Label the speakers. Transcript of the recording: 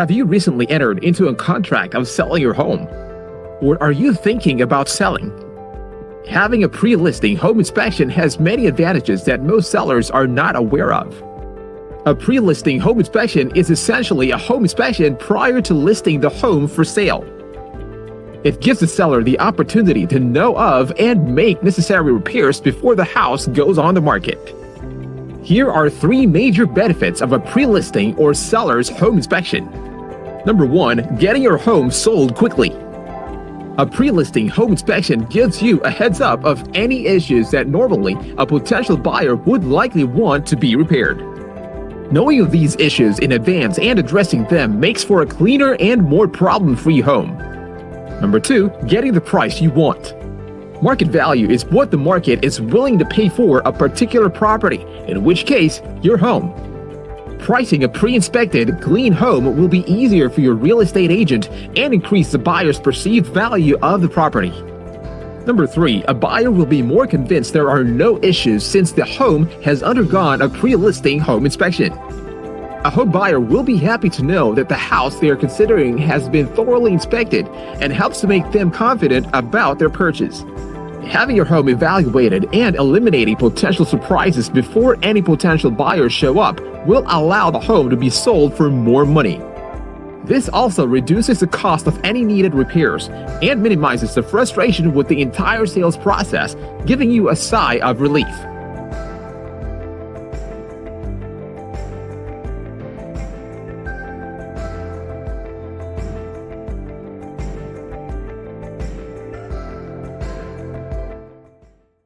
Speaker 1: Have you recently entered into a contract of selling your home? Or are you thinking about selling? Having a pre-listing home inspection has many advantages that most sellers are not aware of. A pre-listing home inspection is essentially a home inspection prior to listing the home for sale. It gives the seller the opportunity to know of and make necessary repairs before the house goes on the market. Here are 3 major benefits of a pre-listing or seller's home inspection. Number 1, getting your home sold quickly. A pre-listing home inspection gives you a heads up of any issues that normally a potential buyer would likely want to be repaired. Knowing of these issues in advance and addressing them makes for a cleaner and more problem-free home. Number 2, getting the price you want. Market value is what the market is willing to pay for a particular property, in which case, your home. Pricing a pre-inspected, clean home will be easier for your real estate agent and increase the buyer's perceived value of the property. Number 3, a buyer will be more convinced there are no issues since the home has undergone a pre-listing home inspection. A home buyer will be happy to know that the house they are considering has been thoroughly inspected and helps to make them confident about their purchase. Having your home evaluated and eliminating potential surprises before any potential buyers show up will allow the home to be sold for more money. This also reduces the cost of any needed repairs and minimizes the frustration with the entire sales process, giving you a sigh of relief.